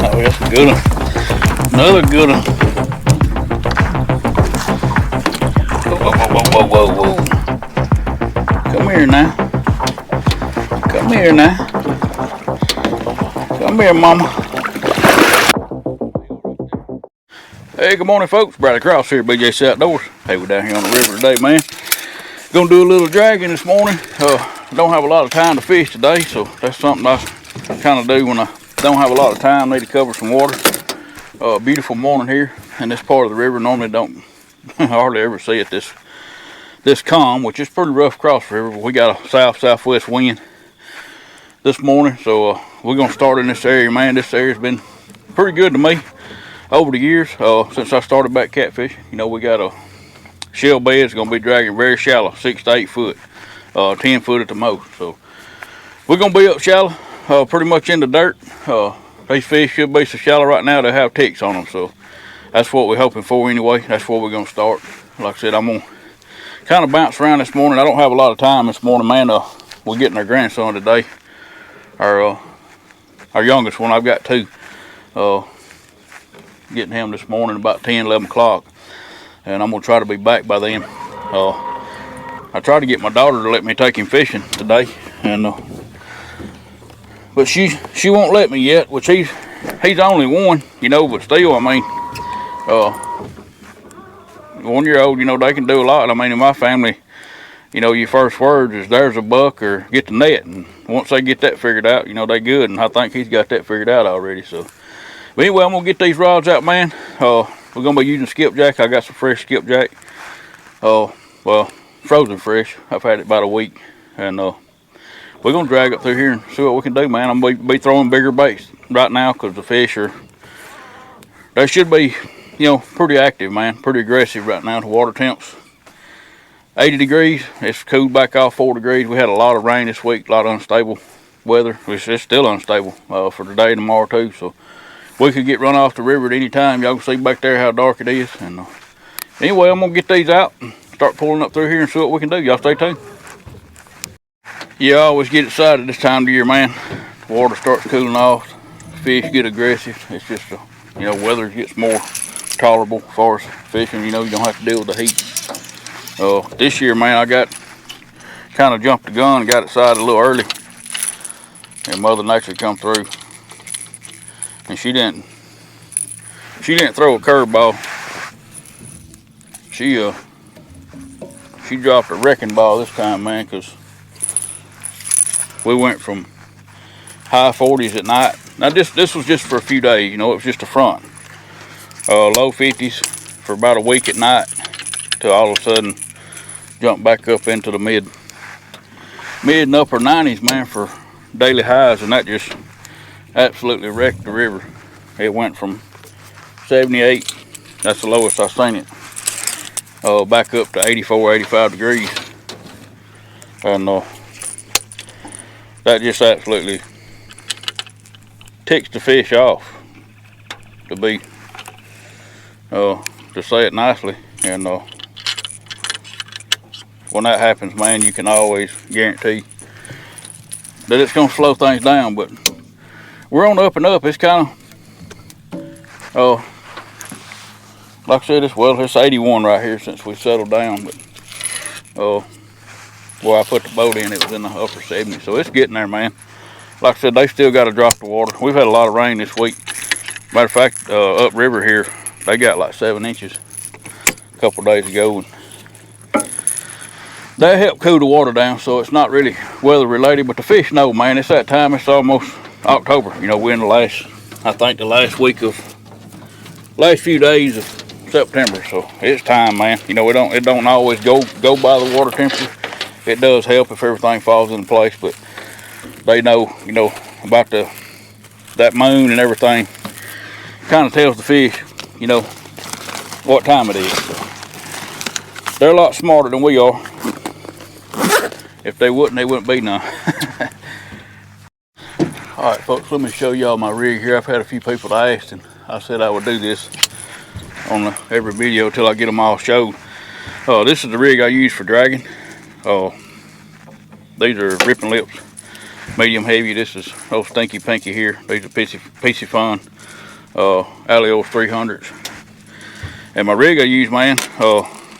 Oh, that's a good one. Another good one. Whoa, whoa, whoa, whoa, whoa. Come here now. Come here now. Come here, mama. Hey, good morning, folks. Bradley Cross here, BJC Outdoors. Hey, we're down here on the river today, man. Gonna do a little dragging this morning. Don't have a lot of time to fish today, so that's something I kind of do when I don't have a lot of time. Need to cover some water. Beautiful morning here in this part of the river. Normally don't hardly ever see it this calm, which is pretty rough across the river. But we got a southwest wind this morning, so we're gonna start in this area, man. This area's been pretty good to me over the years since I started back catfishing. You know, we got a shell bed. It's gonna be dragging very shallow, 6 to 8 foot, 10 foot at the most. So we're gonna be up shallow, pretty much in the dirt. These fish should be so shallow right now they have ticks on them, so that's what we're hoping for anyway. That's where we're gonna start. Like I said, I'm gonna kind of bounce around this morning. I don't have a lot of time this morning, man. We're getting our grandson today, our youngest one. I've got 2. Getting him this morning about 10, 11 o'clock, and I'm gonna try to be back by then. I tried to get my daughter to let me take him fishing today, and but she won't let me yet, which he's only 1, you know, but still, I mean, 1-year-old, you know, they can do a lot. I mean, in my family, you know, your first words is "there's a buck" or "get the net," and once they get that figured out, you know, they good, and I think he's got that figured out already. So, but anyway, I'm gonna get these rods out, man. We're gonna be using skipjack. I got some fresh skipjack. Well, frozen fresh. I've had it about a week, and we're gonna drag up through here and see what we can do, man. I'm gonna be throwing bigger baits right now because the fish they should be, you know, pretty active, man. Pretty aggressive right now. The water temps 80 degrees. It's cooled back off 4 degrees. We had a lot of rain this week, a lot of unstable weather. It's still unstable for today and tomorrow too. So we could get run off the river at any time. Y'all can see back there how dark it is. And anyway, I'm gonna get these out and start pulling up through here and see what we can do. Y'all stay tuned. Yeah, I always get excited this time of year, man. The water starts cooling off. Fish get aggressive. It's just, you know, weather gets more tolerable as far as fishing. You know, you don't have to deal with the heat. This year, man, I kind of jumped the gun and got excited a little early. And Mother Nature come through. And she didn't throw a curveball. She dropped a wrecking ball this time, man, because we went from high 40s at night. Now this was just for a few days, you know, it was just a front. Low 50s for about a week at night, till all of a sudden jump back up into the mid and upper 90s, man, for daily highs, and that just absolutely wrecked the river. It went from 78, that's the lowest I've seen it, back up to 84, 85 degrees. And that just absolutely ticks the fish off, to say it nicely. And when that happens, man, you can always guarantee that it's gonna slow things down. But we're on the up and up. It's kind of, like I said, it's 81 right here since we settled down. But where I put the boat in, it was in the upper 70s, so it's getting there, man. Like I said, they still got to drop the water. We've had a lot of rain this week. Matter of fact, upriver here, they got like 7 inches a couple days ago, and that helped cool the water down. So it's not really weather related, but the fish know, man. It's that time. It's almost October. You know, we're in the last few days of September, so it's time, man. You know, it don't always go by the water temperature. It does help if everything falls into place, but they know, you know, about that moon and everything. Kind of tells the fish, you know, what time it is. So they're a lot smarter than we are. If they wouldn't be none. All right, folks, let me show y'all my rig here. I've had a few people ask, and I said I would do this on every video till I get them all showed. This is the rig I use for dragging. These are Ripping Lips medium heavy. This is old Stinky Pinky here. These are PC Fun Alios 300s. And my rig I use, man,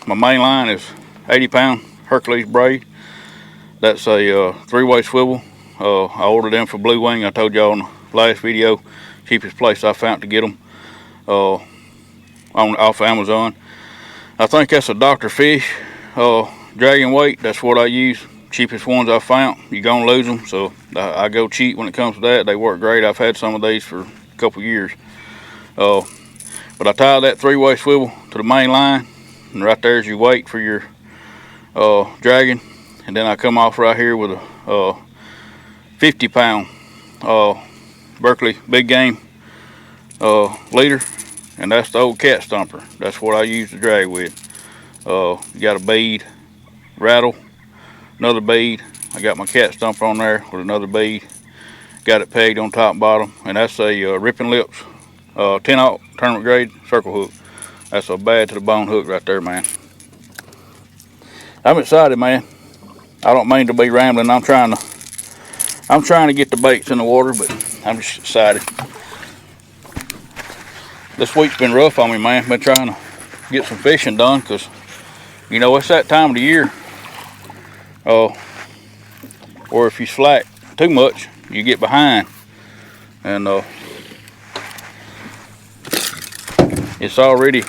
my main line is 80-pound Hercules braid. That's a 3-way swivel. I ordered them for Blue Wing. I told y'all in the last video, cheapest place I found to get them off Amazon. I think that's a Dr. Fish dragging weight. That's what I use. Cheapest ones I found. You're gonna lose them, so I go cheap when it comes to that. They work great. I've had some of these for a couple years. But I tie that 3-way swivel to the main line, and right there's your weight for your dragging. And then I come off right here with a 50-pound Berkeley Big Game leader, and that's the old cat stumper. That's what I use to drag with. You got a bead, rattle, another bead. I got my cat stumper on there with another bead. Got it pegged on top and bottom, and that's a Ripping Lips 10-aught tournament grade circle hook. That's a bad to the bone hook right there, man. I'm excited, man. I don't mean to be rambling. I'm trying to get the baits in the water, but I'm just excited. This week's been rough on me, man. Been trying to get some fishing done, because you know it's that time of the year. Or if you slack too much, you get behind, and it's already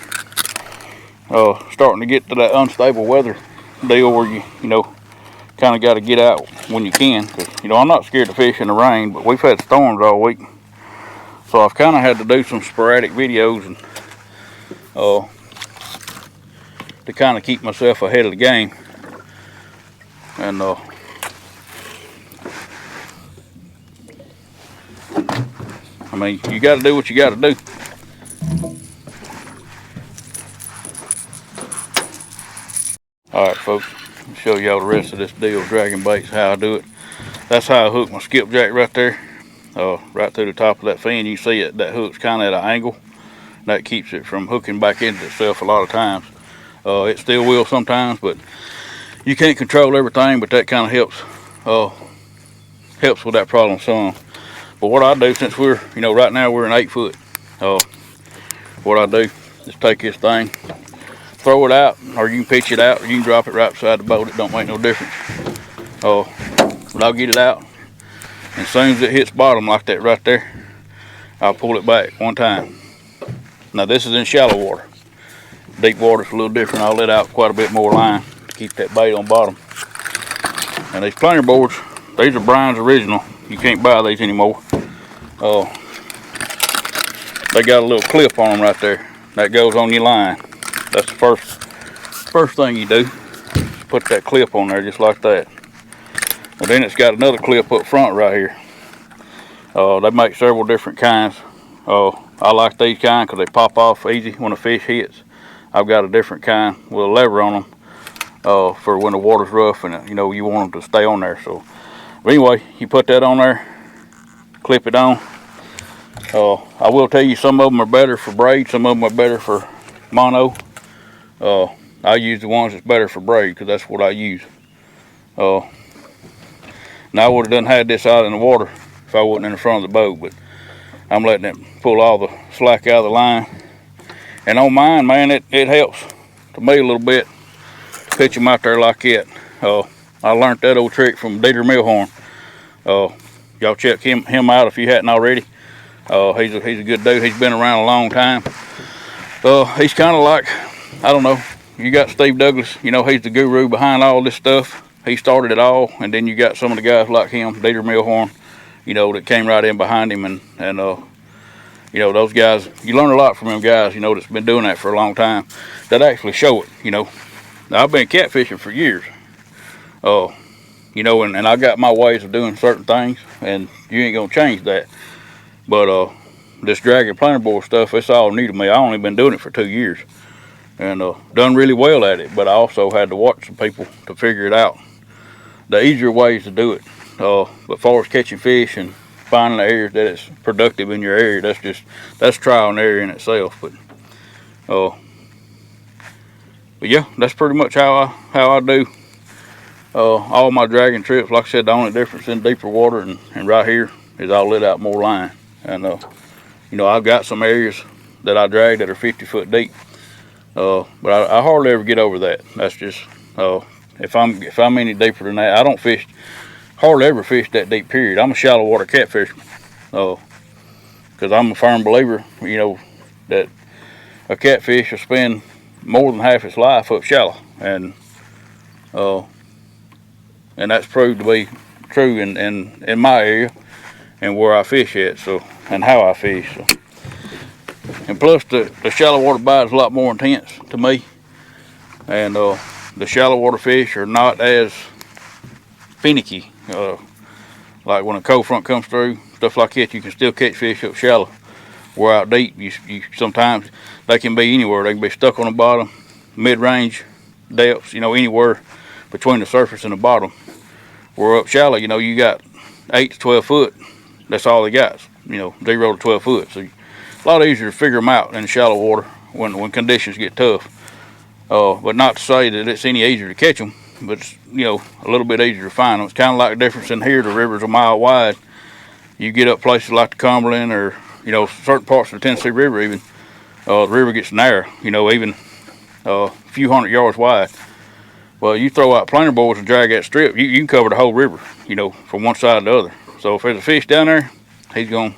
starting to get to that unstable weather deal where you know kind of got to get out when you can. Cause you know I'm not scared to fish in the rain, but we've had storms all week, so I've kind of had to do some sporadic videos and to kind of keep myself ahead of the game. And I mean, you got to do what you got to do. Alright folks, I'll show y'all the rest of this deal, dragging baits, how I do it. That's how I hook my skipjack right there, right through the top of that fin. You see it, that hook's kind of at an angle. That keeps it from hooking back into itself a lot of times. It still will sometimes, but you can't control everything, but that kind of helps with that problem some. But what I do, since we're, you know, right now we're in 8 foot, what I do is take this thing, throw it out, or you can pitch it out, or you can drop it right beside the boat. It don't make no difference. But I'll get it out, and as soon as it hits bottom like that right there, I'll pull it back one time. Now this is in shallow water. Deep water is a little different. I'll let out quite a bit more line to keep that bait on bottom. And these planer boards, these are Brian's original. You can't buy these anymore. They got a little clip on them right there. That goes on your line. That's the first thing you do. Put that clip on there just like that. Well, then it's got another clip up front right here. They make several different kinds. I like these kind because they pop off easy when a fish hits. I've got a different kind with a lever on them for when the water's rough and you know you want them to stay on there. So but anyway, you put that on there, clip it on. I will tell you, some of them are better for braid, some of them are better for mono. I use the ones that's better for braid because that's what I use. Now I would have done had this out in the water if I wasn't in the front of the boat, but I'm letting it pull all the slack out of the line. And on mine, man, it helps to me a little bit to pitch them out there like that. I learned that old trick from Dieter Milhorn. Y'all check him out if you hadn't already. He's a good dude. He's been around a long time. He's kind of like, I don't know, you got Steve Douglas, you know, he's the guru behind all this stuff. He started it all, and then you got some of the guys like him, Dieter Milhorn, you know, that came right in behind him, and you know, those guys, you learn a lot from them guys, you know, that's been doing that for a long time, that actually show it, you know. Now, I've been catfishing for years, you know, and I got my ways of doing certain things, and you ain't gonna change that. But this dragging planer board stuff, it's all new to me. I only been doing it for 2 years, and done really well at it, but I also had to watch some people to figure it out, the easier ways to do it. But as far as catching fish and finding the areas that it's productive in your area, that's trial and error in itself. But yeah, that's pretty much how I do All my dragging trips, like I said, the only difference in deeper water and right here is I'll let out more line. And you know, I've got some areas that I drag that are 50 foot deep, but I hardly ever get over that. That's just if I'm any deeper than that, I don't fish, hardly ever fish that deep. Period. I'm a shallow water catfisherman, because I'm a firm believer, you know, that a catfish will spend more than half its life up shallow, and that's proved to be true in my area and where I fish at, so, and how I fish. So. And plus the shallow water bite is a lot more intense to me, and the shallow water fish are not as finicky. Like when a cold front comes through, stuff like that, you can still catch fish up shallow. Where out deep, you sometimes they can be anywhere. They can be stuck on the bottom, mid-range depths, you know, anywhere between the surface and the bottom. Where up shallow, you know, you got 8 to 12 foot. That's all they got, you know, 0 to 12 foot. So a lot easier to figure them out in shallow water when conditions get tough. But not to say that it's any easier to catch them, but it's, you know, a little bit easier to find them. It's kind of like the difference in here. The river's a mile wide. You get up places like the Cumberland or, you know, certain parts of the Tennessee River even, the river gets narrow, you know, even a few hundred yards wide. Well, you throw out planer boards and drag that strip, you can cover the whole river, you know, from one side to the other. So if there's a fish down there, you're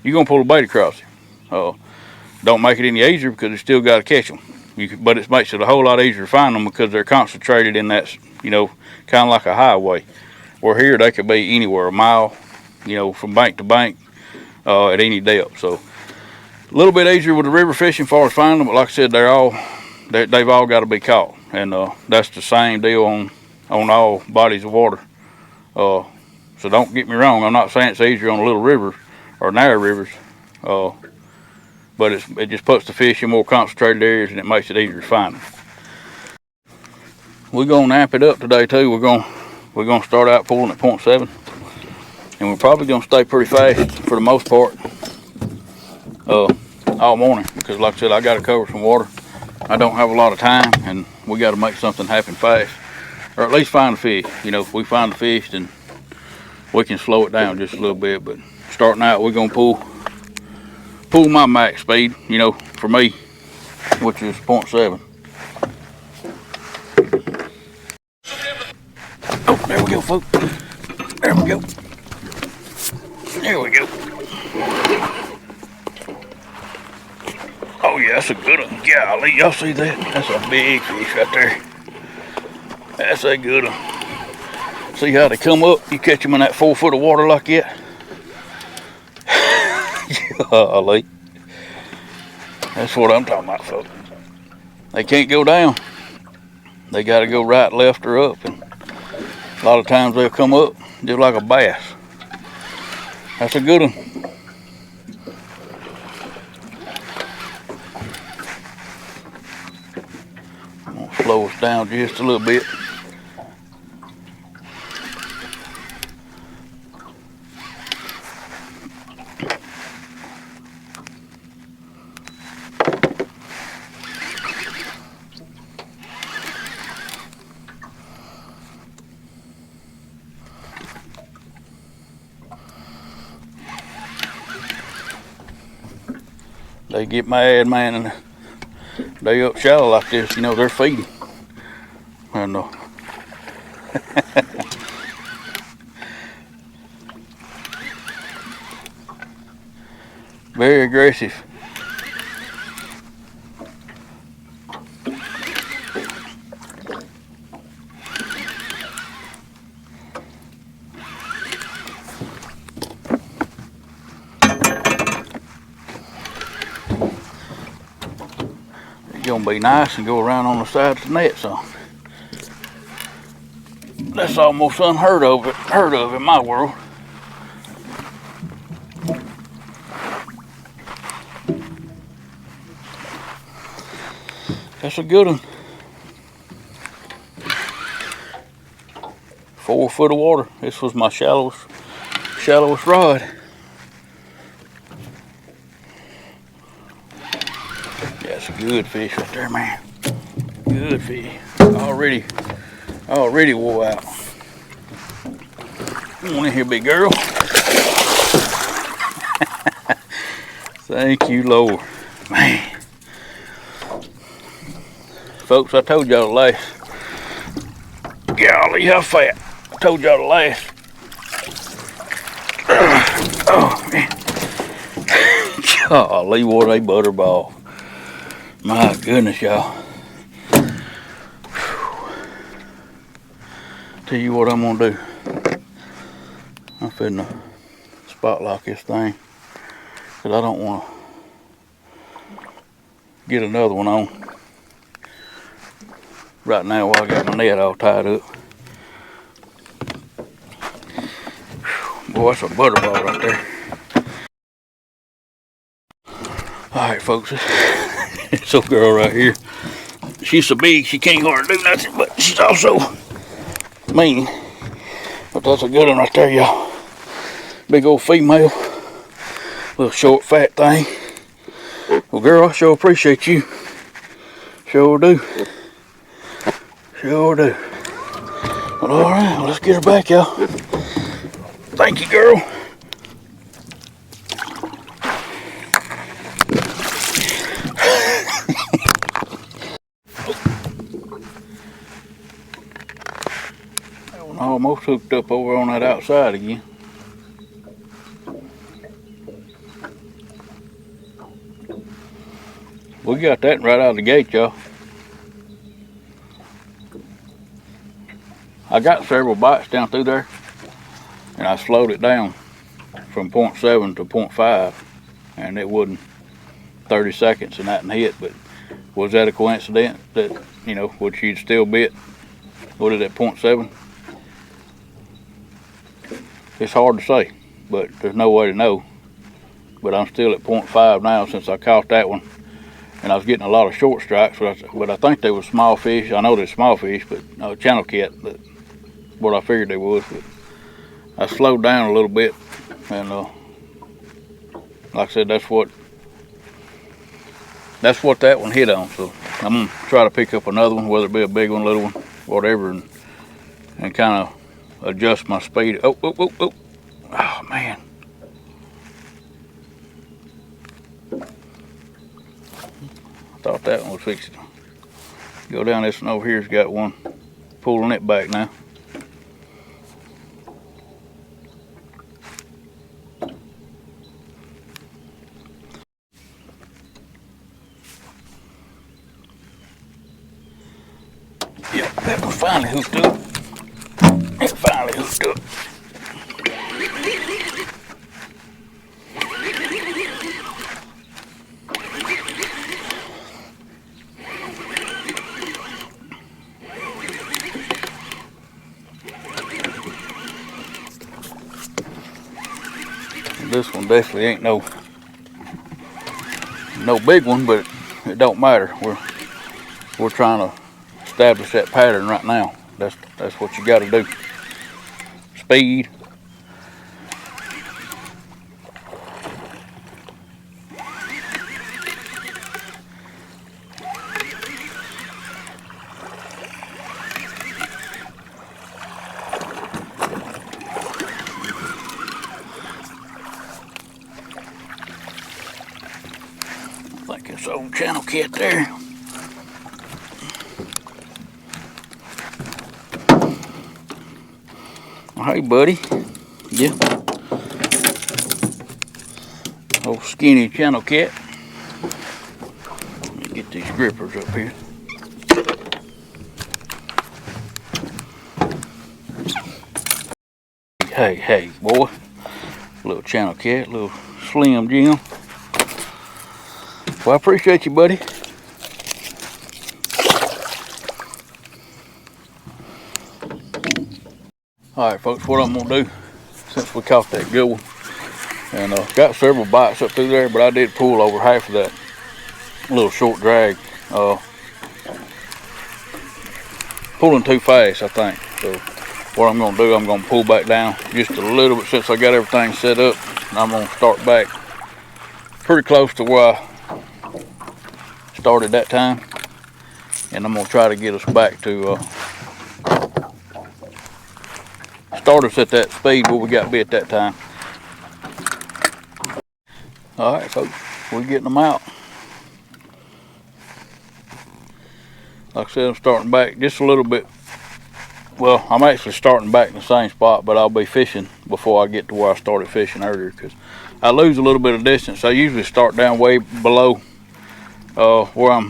gonna pull a bait across him. Don't make it any easier because you still got to catch them. But it makes it a whole lot easier to find them because they're concentrated in that, you know, kind of like a highway. Where here they could be anywhere, a mile, you know, from bank to bank, at any depth. So a little bit easier with the river fishing as far as finding them, but like I said, they've all got to be caught, and that's the same deal on all bodies of water. So don't get me wrong, I'm not saying it's easier on a little river or narrow rivers, but it just puts the fish in more concentrated areas and it makes it easier to find them. We're gonna amp it up today too. We're gonna start out pulling at 0.7, and we're probably gonna stay pretty fast for the most part all morning, because like I said, I got to cover some water. I don't have a lot of time, and we got to make something happen fast, or at least find a fish. You know, if we find a fish, then we can slow it down just a little bit. But starting out, we're gonna pull my max speed, you know, for me, which is 0.7. Oh, there we go, folks. There we go. There we go. Oh yeah, that's a good one. Golly, y'all see that? That's a big fish right there. That's a good one. See how they come up? You catch them in that 4 foot of water like that. Golly. That's what I'm talking about, folks. They can't go down. They got to go right, left, or up. And a lot of times they'll come up just like a bass. That's a good one. I'm gonna slow us down just a little bit. They get mad, man, and they up shallow like this, you know, they're feeding. And very aggressive. Gonna be nice and go around on the side of the net, so that's almost unheard of in my world. That's a good one. 4 foot of water. This was my shallowest rod. That's a good fish right there, man. Good fish. Already Already wore out. Come on in here, big girl. Thank you, Lord. Man. Folks, I told y'all the last. Golly, how fat. I told y'all the last. Oh, man. Golly, what a butterball. My goodness, y'all. Tell you what I'm gonna do. I'm finna spot lock this thing, because I don't want to get another one on right now while I got my net all tied up. Boy, that's a butterball right there. Alright, folks, this little girl right here, she's so big she can't hardly do nothing, but she's also mean. But that's a good one right there, y'all. Big old female, little short fat thing. Well, girl, I sure appreciate you. Sure do. Sure do. Well, alright, well, let's get her back, y'all. Thank you, girl. That one almost hooked up over on that outside again. We got that right out of the gate, y'all. I got several bites down through there, and I slowed it down from 0.7 to 0.5, and it wasn't 30 seconds and that and hit. But was that a coincidence that, you know, would she'd still bit? What is it, 0.7? It's hard to say, but there's no way to know. But I'm still at 0.5 now since I caught that one. And I was getting a lot of short strikes, but I think they were small fish. I know they're small fish, but channel cat, but what I figured they was. But I slowed down a little bit, and like I said, that's what that one hit on. So I'm gonna try to pick up another one, whether it be a big one, little one, whatever, and kind of adjust my speed. Oh, man. Thought that one was fixed. Go down this one over here's got one pulling it back now. Yep, that one finally hooked up. It finally hooked up. This one definitely ain't no big one, but it don't matter. We're trying to establish that pattern right now. That's what you got to do. Speed. I think it's old channel cat there. Hey, buddy. Yeah. Old skinny channel cat. Let me get these grippers up here. Hey, boy. Little channel cat, little slim Jim. Well, I appreciate you, buddy. Alright, folks, what I'm gonna do, since we caught that good one, and got several bites up through there, but I did pull over half of that little short drag. Pulling too fast, I think. So what I'm gonna do, I'm gonna pull back down just a little bit since I got everything set up, and I'm gonna start back pretty close to where I started that time, and I'm gonna try to get us back to start us at that speed where we got to be at that time. All right, folks, we're getting them out. Like I said, I'm starting back just a little bit. Well, I'm actually starting back in the same spot, but I'll be fishing before I get to where I started fishing earlier, because I lose a little bit of distance. I usually start down way below where I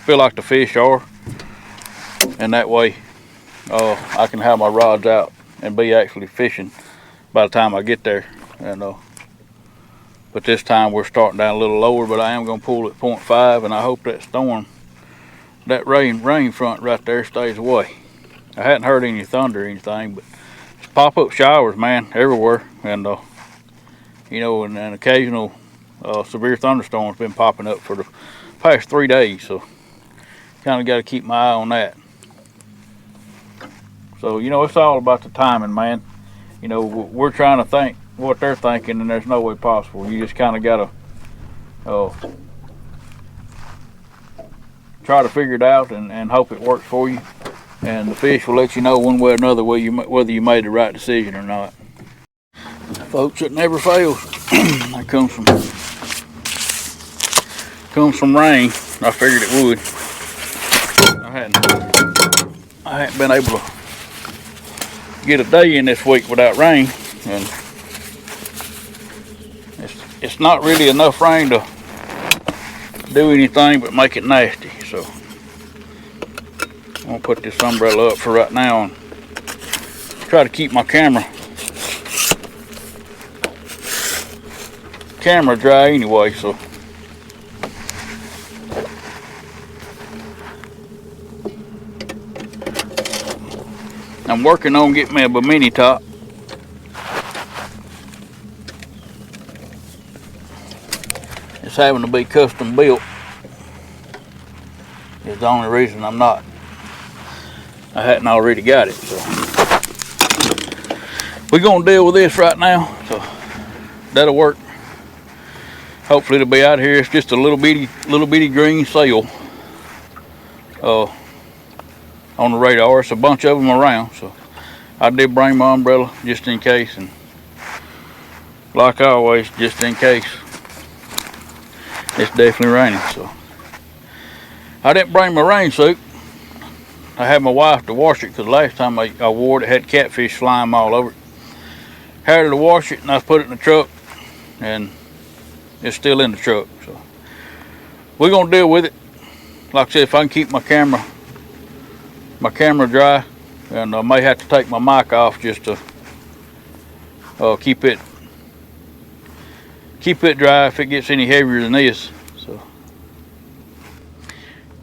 feel like the fish are, and that way I can have my rods out and be actually fishing by the time I get there. And but this time we're starting down a little lower, but I am going to pull at 0.5, and I hope that storm, that rain front right there, stays away. I hadn't heard any thunder or anything, but it's pop-up showers, man, everywhere, and you know, and an occasional severe thunderstorms been popping up for the past 3 days, so kind of got to keep my eye on that. So, you know, it's all about the timing, man. You know, we're trying to think what they're thinking, and there's no way possible. You just kind of got to try to figure it out and hope it works for you. And the fish will let you know one way or another whether you made the right decision or not. Folks, it never fails. That comes from rain. I figured it would. I hadn't been able to get a day in this week without rain, and it's not really enough rain to do anything but make it nasty. So I'm gonna put this umbrella up for right now and try to keep my camera dry anyway. So I'm working on getting me a bimini top. It's having to be custom built. It's the only reason I hadn't already got it. So we're gonna deal with this right now. So that'll work. Hopefully it'll be out here. It's just a little bitty green sail on the radar. It's a bunch of them around, so I did bring my umbrella just in case, and like always, just in case. It's definitely raining, so I didn't bring my rain suit. I had my wife to wash it, because last time I wore it, it had catfish slime all over it. Had her to wash it, and I put it in the truck, and it's still in the truck. So we're gonna deal with it. Like I said, if I can keep my camera dry, and I may have to take my mic off just to keep it dry if it gets any heavier than this. So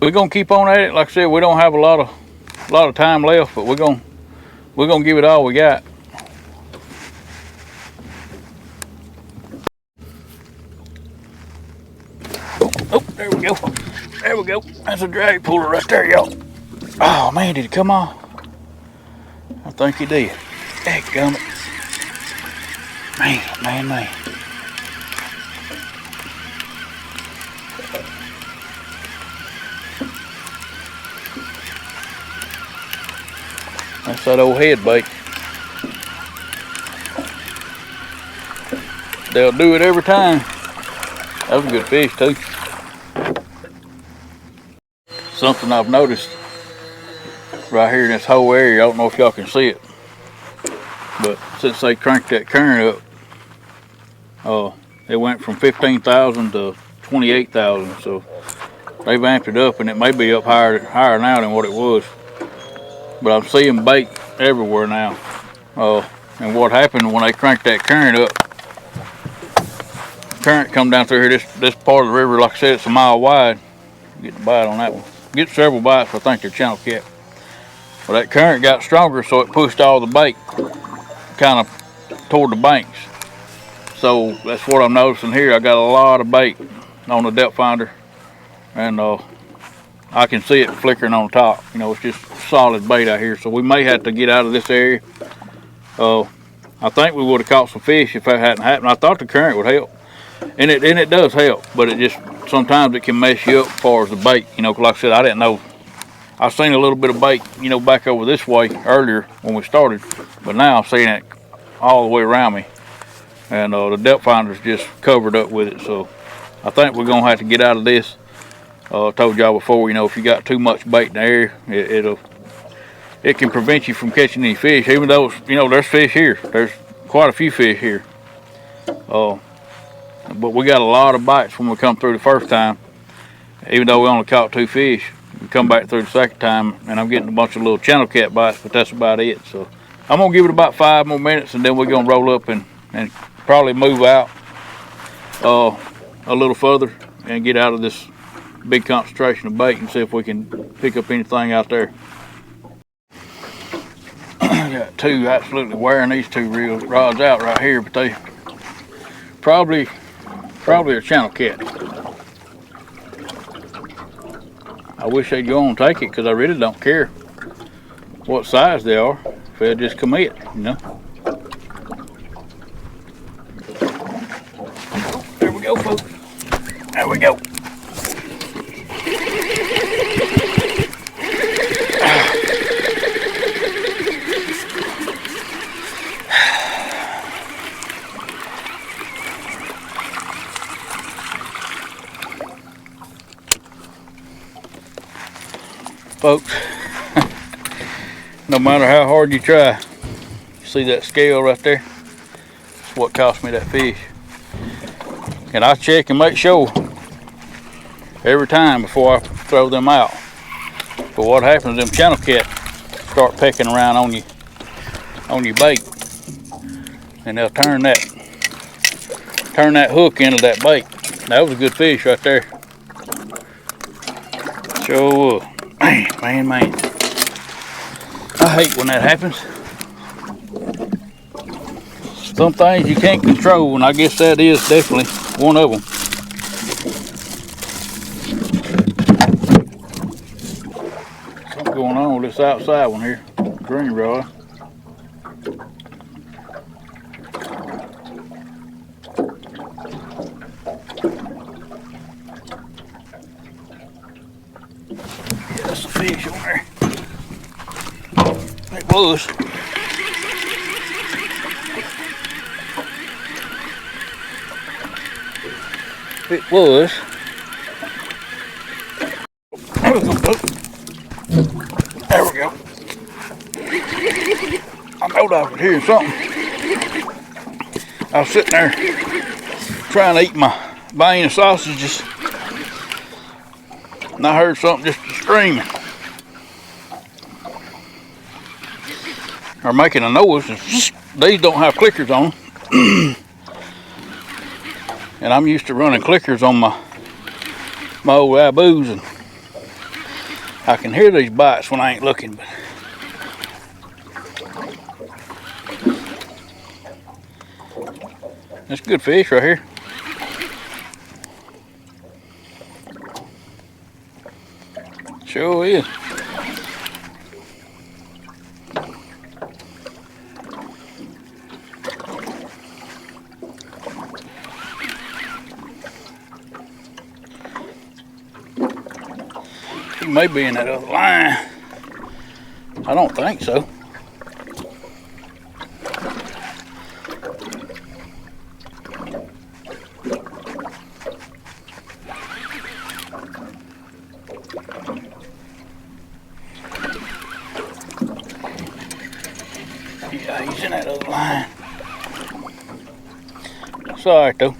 we're gonna keep on at it. Like I said, we don't have a lot of time left, but we're gonna give it all we got. Oh, there we go. There we go. That's a drag puller right there, y'all. Oh man, did it come off? I think he did. Dadgummit. Man. That's that old head bait. They'll do it every time. That was a good fish too. Something I've noticed right here in this whole area, I don't know if y'all can see it, but since they cranked that current up, it went from 15,000 to 28,000. So they've amped it up, and it may be up higher now than what it was. But I'm seeing bait everywhere now. And what happened when they cranked that current up? Current come down through here. This part of the river, like I said, it's a mile wide. Get the bite on that one. Get several bites. I think they're channel cat. Well, that current got stronger, so it pushed all the bait kind of toward the banks. So that's what I'm noticing here. I got a lot of bait on the depth finder, and I can see it flickering on top. You know, it's just solid bait out here. So we may have to get out of this area. I think we would have caught some fish if that hadn't happened. I thought the current would help, and it does help, but it just sometimes it can mess you up as far as the bait. You know, like I said, I didn't know I seen a little bit of bait, you know, back over this way earlier when we started, but now I'm seeing it all the way around me, and the depth finder's just covered up with it. So I think we're gonna have to get out of this. I told y'all before, you know, if you got too much bait in the air, it can prevent you from catching any fish. Even though, you know, there's fish here. There's quite a few fish here. But we got a lot of bites when we come through the first time. Even though we only caught 2 fish, we come back through the second time, and I'm getting a bunch of little channel cat bites, but that's about it. So I'm gonna give it about 5 more minutes, and then we're gonna roll up and probably move out a little further and get out of this big concentration of bait and see if we can pick up anything out there. Got 2 absolutely wearing these 2 reel rods out right here, but they probably a channel cat. I wish they'd go on and take it, because I really don't care what size they are if they'll just commit, you know. There we go, folks. There we go. Folks, no matter how hard you try, see that scale right there? That's what cost me that fish. And I check and make sure every time before I throw them out. But what happens, them channel cats start pecking around on your bait, and they'll turn that hook into that bait. That was a good fish right there. Sure was. Man. I hate when that happens. Some things you can't control, and I guess that is definitely one of them. Something going on with this outside one here. Green rod. That's a fish on there. It was. It was. There we go. I know I was hearing something. I was sitting there trying to eat my vein of sausages, and I heard something just screaming or making a noise. These don't have clickers on them. And I'm used to running clickers on my old Abus, and I can hear these bites when I ain't looking. But that's good fish right here. Sure is. He may be in that other line. I don't think so. Yeah, he's in that other line. It's all right though.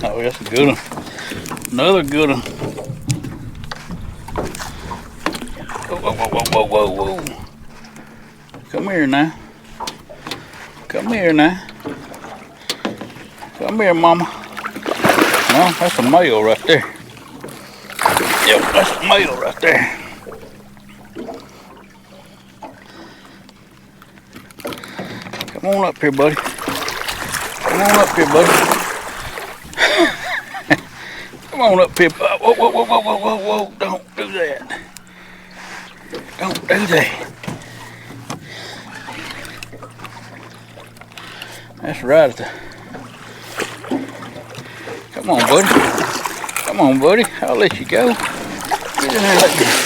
Oh, that's a good one. Another good one. Whoa. Come here now. Come here now. Come here, mama. No, that's a male right there. Yep, that's a male right there. Come on up here, buddy. Come on up here, buddy. Come on up, Pip. Whoa, whoa, whoa, whoa, whoa, whoa, whoa. Don't do that. Don't do that. That's right. Come on, buddy. Come on, buddy. I'll let you go. Get in there.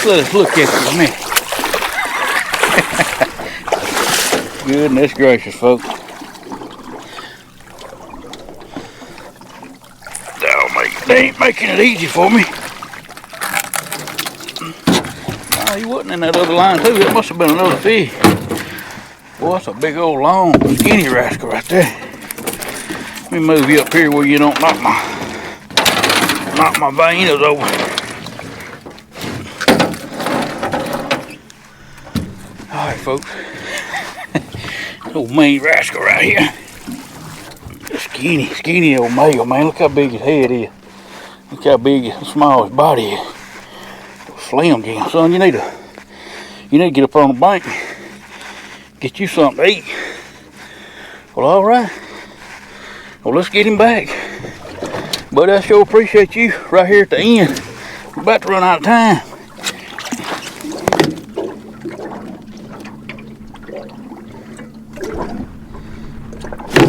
Let us look at you a minute. Goodness gracious, folks. They ain't making it easy for me. Oh, he wasn't in that other line too. That must have been another fish. Boy, that's a big old long skinny rascal right there. Let me move you up here where you don't knock my veinas over. Alright, folks. Old mean rascal right here. Skinny old male, man. Look how big his head is. Look how big, small his body is. Slim Jim, son. You need to get up on the bank, get you something to eat. Well, all right. Well, let's get him back. But I sure appreciate you right here at the end. We're about to run out of time.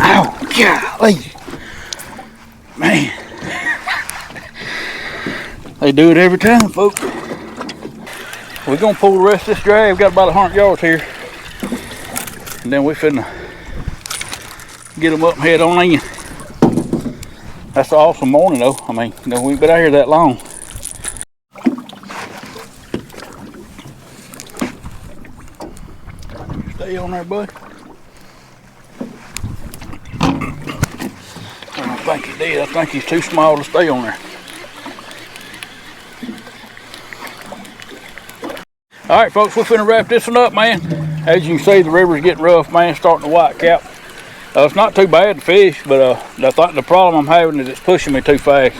Ow, golly. Man. They do it every time, folks. We're gonna pull the rest of this drag. We've got about 100 yards here. And then we finna get them up and head on in. That's an awesome morning though. I mean, you know, we ain't been out here that long. Stay on there, bud. I don't think he did. I think he's too small to stay on there. All right, folks, we're finna wrap this one up, man. As you can see, the river's getting rough, man. Starting to white cap. It's not too bad to fish, but I think the problem I'm having is it's pushing me too fast.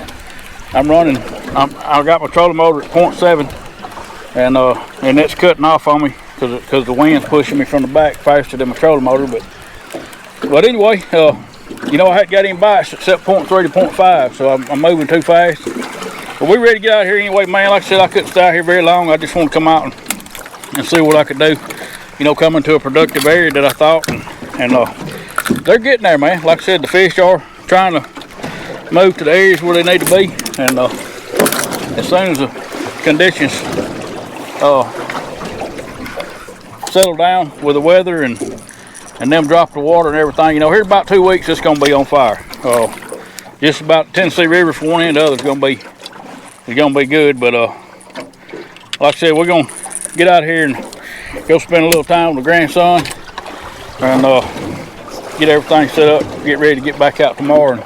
I got my trolling motor at 0.7, and it's cutting off on me because the wind's pushing me from the back faster than my trolling motor. But anyway, you know, I hadn't got any bites except 0.3 to 0.5, so I'm moving too fast. But we're ready to get out of here anyway, man. Like I said, I couldn't stay out here very long. I just want to come out and see what I could do. You know, coming to a productive area that I thought, and they're getting there, man. Like I said, the fish are trying to move to the areas where they need to be, and as soon as the conditions settle down with the weather and them drop the water and everything, you know, here about 2 weeks it's gonna be on fire. Just about the Tennessee River from one end to the other is gonna be good. But like I said, we're gonna get out here and go spend a little time with the grandson and get everything set up, get ready to get back out tomorrow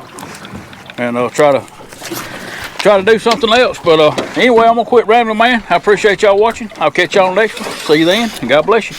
and try to do something else. But anyway, I'm gonna quit rambling, man. I appreciate y'all watching. I'll catch y'all next one. See you then, and God bless you.